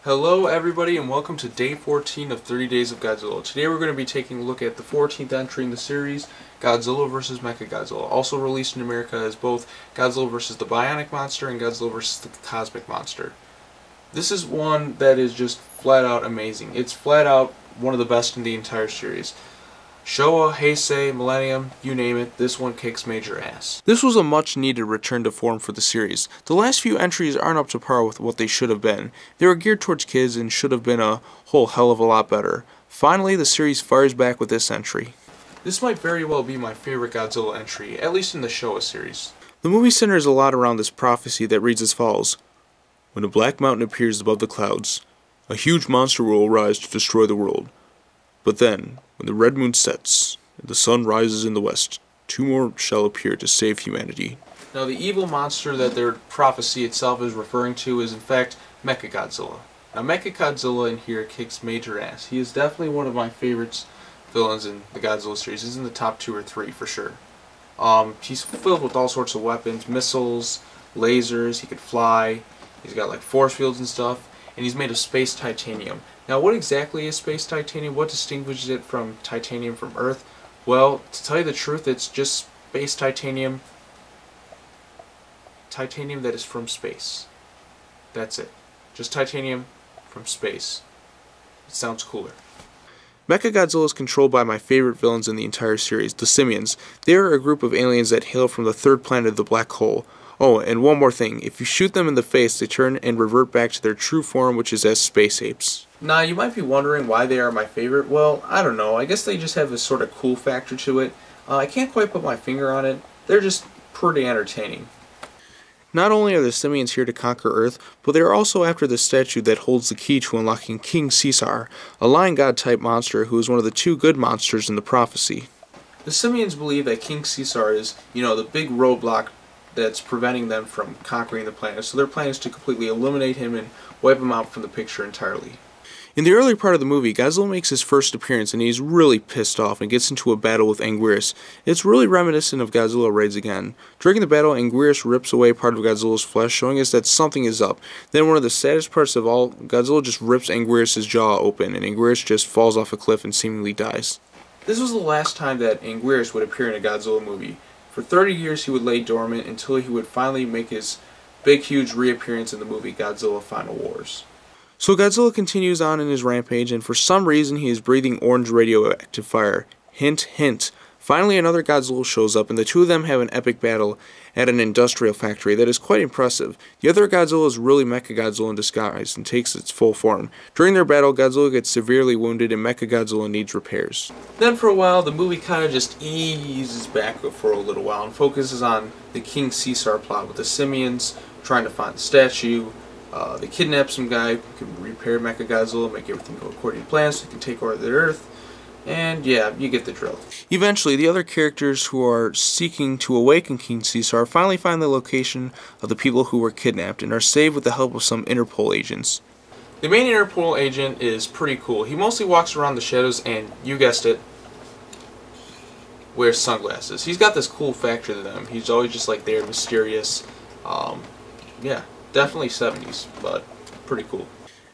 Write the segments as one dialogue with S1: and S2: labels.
S1: Hello everybody and welcome to day 14 of 30 Days of Godzilla. Today we're going to be taking a look at the 14th entry in the series, Godzilla vs. Mechagodzilla, also released in America as both Godzilla vs. the Bionic Monster and Godzilla vs. the Cosmic Monster. This is one that is just flat out amazing. It's flat out one of the best in the entire series. Showa, Heisei, Millennium, you name it, this one kicks major ass. This was a much needed return to form for the series. The last few entries aren't up to par with what they should have been. They were geared towards kids and should have been a whole hell of a lot better. Finally, the series fires back with this entry. This might very well be my favorite Godzilla entry, at least in the Showa series. The movie centers a lot around this prophecy that reads as follows. When a black mountain appears above the clouds, a huge monster will arise to destroy the world. But then, when the red moon sets, and the sun rises in the west, two more shall appear to save humanity. Now the evil monster that their prophecy itself is referring to is in fact Mechagodzilla. Now Mechagodzilla in here kicks major ass. He is definitely one of my favorites villains in the Godzilla series. He's in the top 2 or 3 for sure. He's filled with all sorts of weapons, missiles, lasers, he could fly, he's got like force fields and stuff, and he's made of space titanium. Now what exactly is space titanium? What distinguishes it from titanium from Earth? Well, to tell you the truth, it's just space titanium. Titanium that is from space. That's it. Just titanium from space. It sounds cooler. Mechagodzilla is controlled by my favorite villains in the entire series, the Simians. They are a group of aliens that hail from the third planet of the black hole. Oh, and one more thing. If you shoot them in the face, they turn and revert back to their true form, which is as space apes. Now, you might be wondering why they are my favorite. Well, I don't know. I guess they just have this sort of cool factor to it. I can't quite put my finger on it. They're just pretty entertaining. Not only are the Simians here to conquer Earth, but they are also after the statue that holds the key to unlocking King Caesar, a lion god type monster who is one of the 2 good monsters in the prophecy. The Simians believe that King Caesar is, the big roadblock that's preventing them from conquering the planet, so their plan is to completely eliminate him and wipe him out from the picture entirely. In the early part of the movie, Godzilla makes his first appearance and he's really pissed off and gets into a battle with Anguirus. It's really reminiscent of Godzilla Raids Again. During the battle, Anguirus rips away part of Godzilla's flesh, showing us that something is up. Then one of the saddest parts of all, Godzilla just rips Anguirus' jaw open and Anguirus just falls off a cliff and seemingly dies. This was the last time that Anguirus would appear in a Godzilla movie. For 30 years he would lay dormant until he would finally make his big huge reappearance in the movie Godzilla Final Wars. So Godzilla continues on in his rampage, and for some reason he is breathing orange radioactive fire. Hint, hint. Finally another Godzilla shows up, and the 2 of them have an epic battle at an industrial factory that is quite impressive. The other Godzilla is really Mechagodzilla in disguise and takes its full form. During their battle, Godzilla gets severely wounded and Mechagodzilla needs repairs. Then for a while, the movie kind of just eases back for a little while and focuses on the King Caesar plot with the Simians trying to find the statue. They kidnap some guy who can repair Mechagodzilla, make everything go according to plan so they can take over the Earth. And yeah, you get the drill. Eventually, the other characters who are seeking to awaken King Caesar finally find the location of the people who were kidnapped and are saved with the help of some Interpol agents. The main Interpol agent is pretty cool. He mostly walks around the shadows and, you guessed it, wears sunglasses. He's got this cool factor to them. He's always just like there, mysterious. Yeah. Definitely 70s, but pretty cool.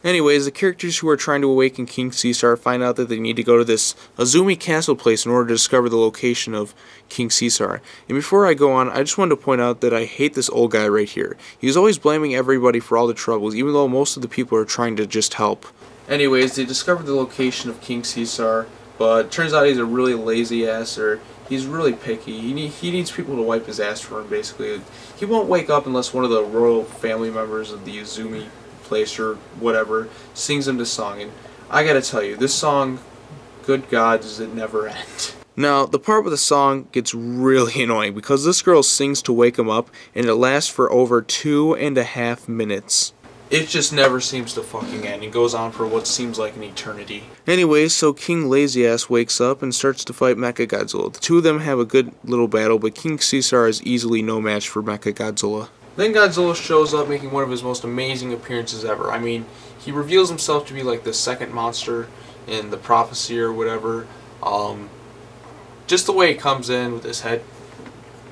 S1: Anyways, the characters who are trying to awaken King Caesar find out that they need to go to this Azumi Castle place in order to discover the location of King Caesar. And before I go on, I just wanted to point out that I hate this old guy right here. He's always blaming everybody for all the troubles, even though most of the people are trying to just help. Anyways, they discovered the location of King Caesar, but it turns out he's a really lazy ass, or he's really picky. He needs people to wipe his ass for him, basically. He won't wake up unless one of the royal family members of the Izumi place or whatever sings him this song. And I gotta tell you, this song, good God, does it never end. Now, the part with the song gets really annoying because this girl sings to wake him up and it lasts for over 2.5 minutes. It just never seems to fucking end. It goes on for what seems like an eternity. Anyways, so King Lazyass wakes up and starts to fight Mechagodzilla. The 2 of them have a good little battle, but King Caesar is easily no match for Mechagodzilla. Then Godzilla shows up making one of his most amazing appearances ever. I mean, he reveals himself to be like the second monster in the prophecy or whatever. Just the way he comes in with his head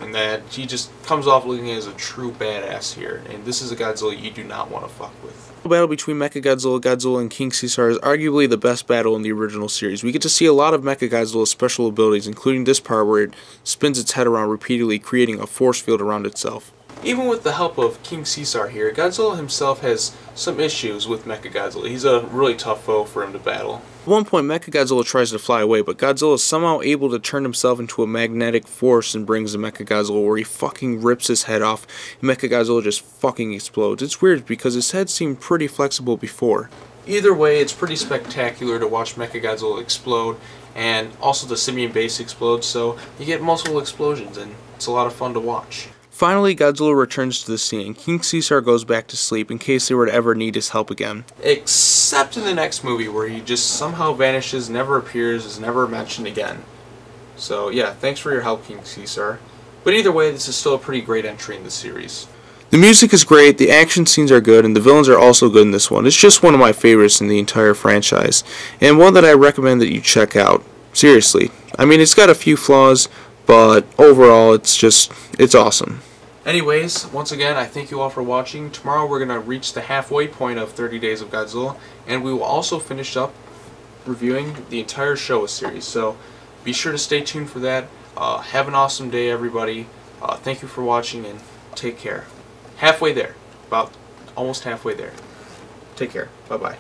S1: and that he just comes off looking as a true badass here, and this is a Godzilla you do not want to fuck with. The battle between Mechagodzilla, Godzilla, and King Caesar is arguably the best battle in the original series. We get to see a lot of Mechagodzilla's special abilities, including this part where it spins its head around repeatedly, creating a force field around itself. Even with the help of King Caesar here, Godzilla himself has some issues with Mechagodzilla. He's a really tough foe for him to battle. At one point, Mechagodzilla tries to fly away, but Godzilla is somehow able to turn himself into a magnetic force and brings the Mechagodzilla, where he fucking rips his head off, and Mechagodzilla just fucking explodes. It's weird because his head seemed pretty flexible before. Either way, it's pretty spectacular to watch Mechagodzilla explode, and also the simian base explodes, so you get multiple explosions, and it's a lot of fun to watch. Finally, Godzilla returns to the scene, and King Caesar goes back to sleep in case they were to ever need his help again. Except in the next movie, where he just somehow vanishes, never appears, is never mentioned again. So yeah, thanks for your help, King Caesar. But either way, this is still a pretty great entry in the series. The music is great, the action scenes are good, and the villains are also good in this one. It's just one of my favorites in the entire franchise, and one that I recommend that you check out. Seriously. I mean, it's got a few flaws, but overall, it's awesome. Anyways, once again, I thank you all for watching. Tomorrow we're going to reach the halfway point of 30 Days of Godzilla, and we will also finish up reviewing the entire Showa series. So be sure to stay tuned for that. Have an awesome day, everybody. Thank you for watching, and take care. Halfway there. About almost halfway there. Take care. Bye-bye.